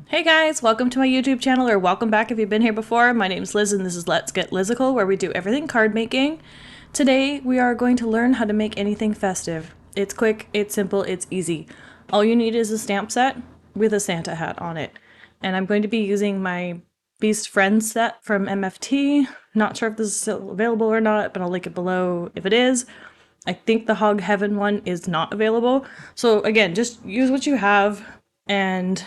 Hey guys, welcome to my YouTube channel, or welcome back if you've been here before. My name's Liz and this is Let's Get Lizical, where we do everything card making. Today we are going to learn how to make anything festive. It's quick, it's simple, it's easy. All you need is a stamp set with a Santa hat on it. And I'm going to be using my Beast Friends set from MFT. Not sure if this is still available or not, but I'll link it below if it is. I think the Hog Heaven one is not available. So again, just use what you have and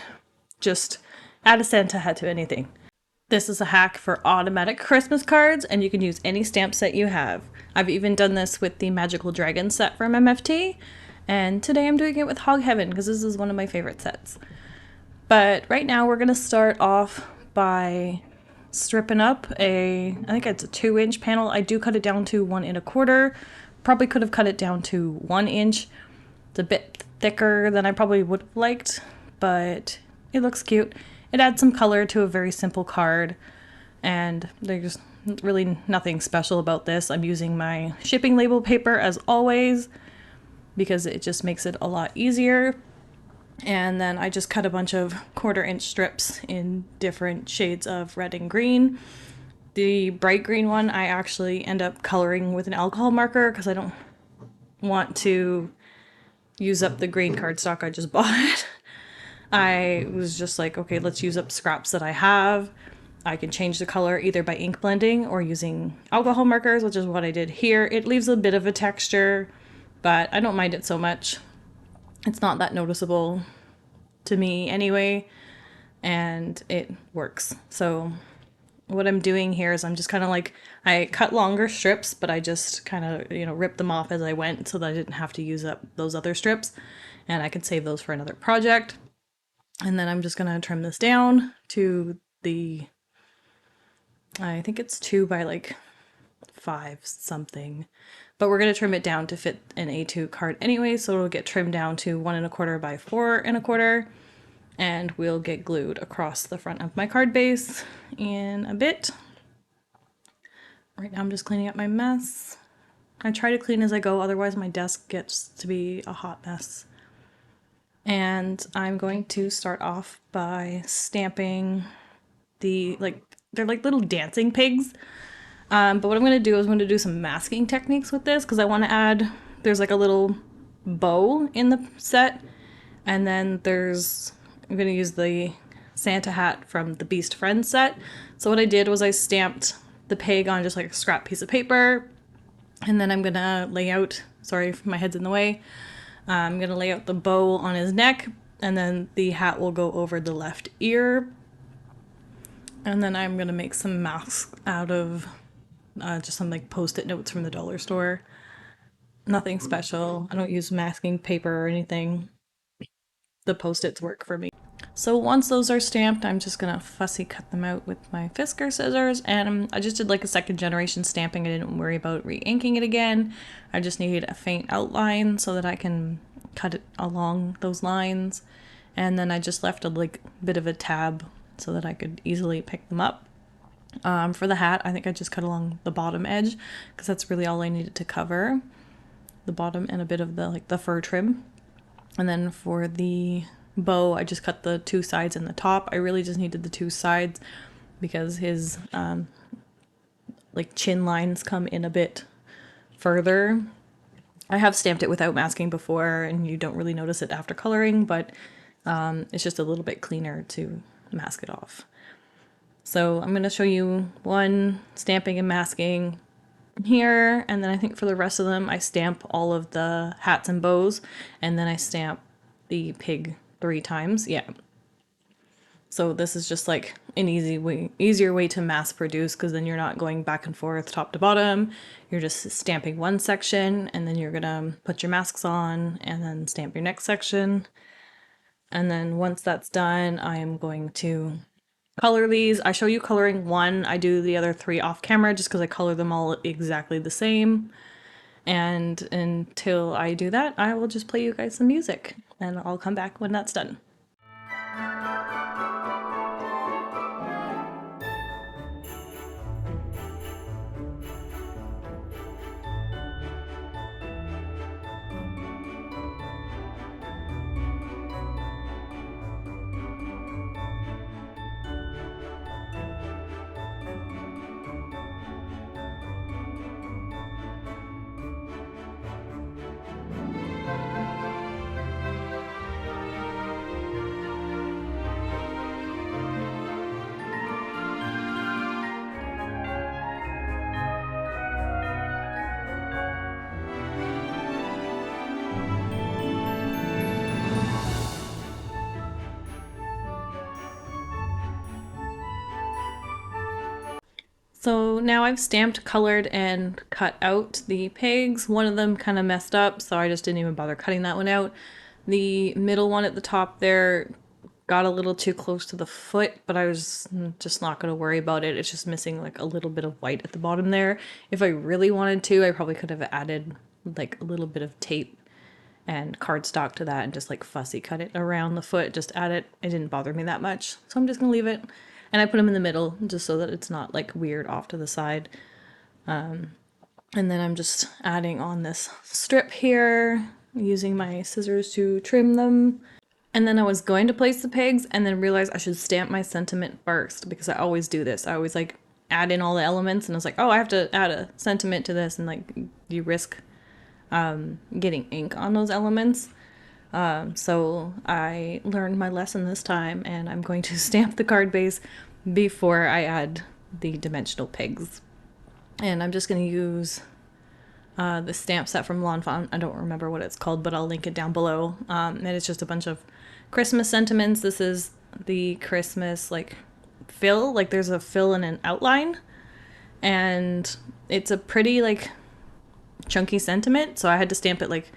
just add a Santa hat to anything. This is a hack for automatic Christmas cards, and you can use any stamp set you have. I've even done this with the Magical Dragon set from MFT, and today I'm doing it with Hog Heaven because this is one of my favorite sets. But right now we're going to start off by stripping up I think it's a 2-inch panel. I do cut it down to 1 1/4. Probably could have cut it down to 1 inch. It's a bit thicker than I probably would have liked, but it looks cute. It adds some color to a very simple card, and there's really nothing special about this. I'm using my shipping label paper as always because it just makes it a lot easier. And then I just cut a bunch of 1/4 inch strips in different shades of red and green. The bright green one I actually end up coloring with an alcohol marker because I don't want to use up the green cardstock I just bought. I was just like, okay, let's use up scraps that I have. I can change the color either by ink blending or using alcohol markers, which is what I did here. It leaves a bit of a texture, but I don't mind it so much. It's not that noticeable to me anyway, and it works. So what I'm doing here is I'm just kind of like, I cut longer strips, but I just kind of, ripped them off as I went so that I didn't have to use up those other strips, and I could save those for another project. And then I'm just going to trim this down to I think it's 2 by 5 something. But we're going to trim it down to fit an A2 card anyway, so it'll get trimmed down to 1 1/4 by 4 1/4. And we'll get glued across the front of my card base in a bit. Right now I'm just cleaning up my mess. I try to clean as I go, otherwise my desk gets to be a hot mess. And I'm going to start off by stamping they're like little dancing pigs. But what I'm going to do is I'm going to do some masking techniques with this because I want to add, there's like a little bow in the set. And then I'm going to use the Santa hat from the Beast Friends set. So what I did was I stamped the pig on just like a scrap piece of paper. And then I'm going to lay out, sorry if my head's in the way, I'm going to lay out the bow on his neck, and then the hat will go over the left ear. And then I'm going to make some masks out of just some Post-it notes from the dollar store. Nothing special. I don't use masking paper or anything. The Post-its work for me. So once those are stamped, I'm just going to fussy cut them out with my Fisker scissors, and I just did a 2nd generation stamping. I didn't worry about re-inking it again. I just needed a faint outline so that I can cut it along those lines, and then I just left a bit of a tab so that I could easily pick them up. For the hat, I think I just cut along the bottom edge because that's really all I needed to cover, the bottom and a bit of the fur trim. And then for the bow, I just cut the 2 sides and the top. I really just needed the 2 sides because his chin lines come in a bit further. I have stamped it without masking before, and you don't really notice it after coloring, but it's just a little bit cleaner to mask it off. So I'm going to show you one stamping and masking here, and then I think for the rest of them I stamp all of the hats and bows, and then I stamp the pig 3 times. Yeah. So this is just an easier way to mass produce, because then you're not going back and forth top to bottom. You're just stamping one section, and then you're gonna put your masks on and then stamp your next section. And then once that's done, I am going to color these. I show you coloring 1. I do the other 3 off camera just because I color them all exactly the same. And until I do that, I will just play you guys some music, and I'll come back when that's done. So now I've stamped, colored, and cut out the pigs. One of them kind of messed up, so I just didn't even bother cutting that one out. The middle one at the top there got a little too close to the foot, but I was just not going to worry about it. It's just missing like a little bit of white at the bottom there. If I really wanted to, I probably could have added like a little bit of tape and cardstock to that and just like fussy cut it around the foot, just add it. It didn't bother me that much, so I'm just gonna leave it. And I put them in the middle just so that it's not like weird off to the side. And then I'm just adding on this strip here, using my scissors to trim them. And then I was going to place the pigs and then realized I should stamp my sentiment first, because I always do this. I always like add in all the elements and I was like, oh, I have to add a sentiment to this, and like you risk getting ink on those elements. So I learned my lesson this time, and I'm going to stamp the card base before I add the dimensional pigs. And I'm just going to use the stamp set from L'Enfant. I don't remember what it's called, but I'll link it down below. And it's just a bunch of Christmas sentiments. This is the Christmas like fill, like there's a fill and an outline, and it's a pretty like chunky sentiment, so I had to stamp it like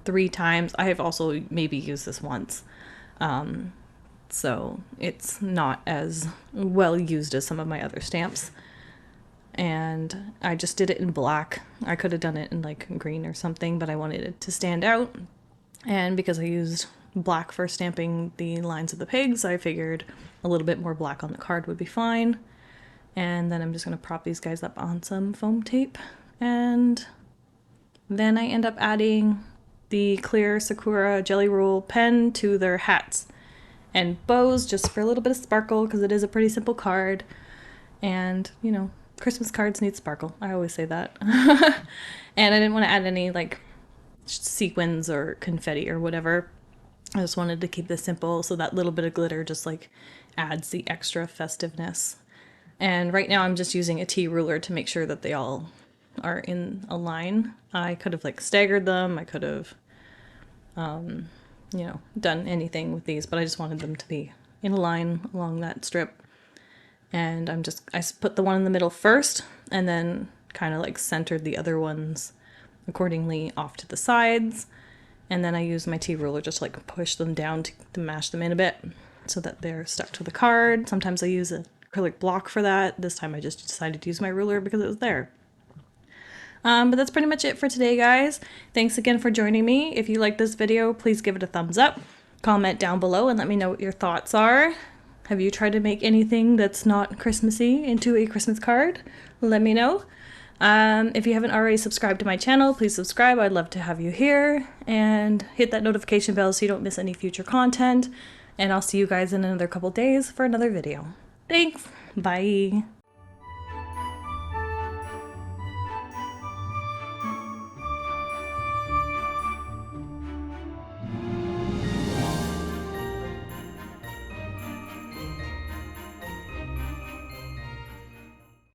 3 times. I have also maybe used this once, so it's not as well used as some of my other stamps. And I just did it in black. I could have done it in like green or something, but I wanted it to stand out. And because I used black for stamping the lines of the pigs, I figured a little bit more black on the card would be fine. And then I'm just going to prop these guys up on some foam tape, and then I end up adding the clear Sakura Jelly Roll pen to their hats and bows, just for a little bit of sparkle, because it is a pretty simple card. And, you know, Christmas cards need sparkle. I always say that. And I didn't want to add any, like, sequins or confetti or whatever. I just wanted to keep this simple, so that little bit of glitter just, like, adds the extra festiveness. And right now I'm just using a T ruler to make sure that they all are in a line. I could have like staggered them. I could have, you know, done anything with these, but I just wanted them to be in a line along that strip. And I put the one in the middle first, and then kind of like centered the other ones accordingly off to the sides. And then I used my T ruler just to like push them down to mash them in a bit so that they're stuck to the card. Sometimes I use an acrylic block for that. This time I just decided to use my ruler because it was there. But that's pretty much it for today, guys. Thanks again for joining me. If you like this video, please give it a thumbs up. Comment down below and let me know what your thoughts are. Have you tried to make anything that's not Christmassy into a Christmas card? Let me know. If you haven't already subscribed to my channel, please subscribe. I'd love to have you here. And hit that notification bell so you don't miss any future content. And I'll see you guys in another couple days for another video. Thanks. Bye.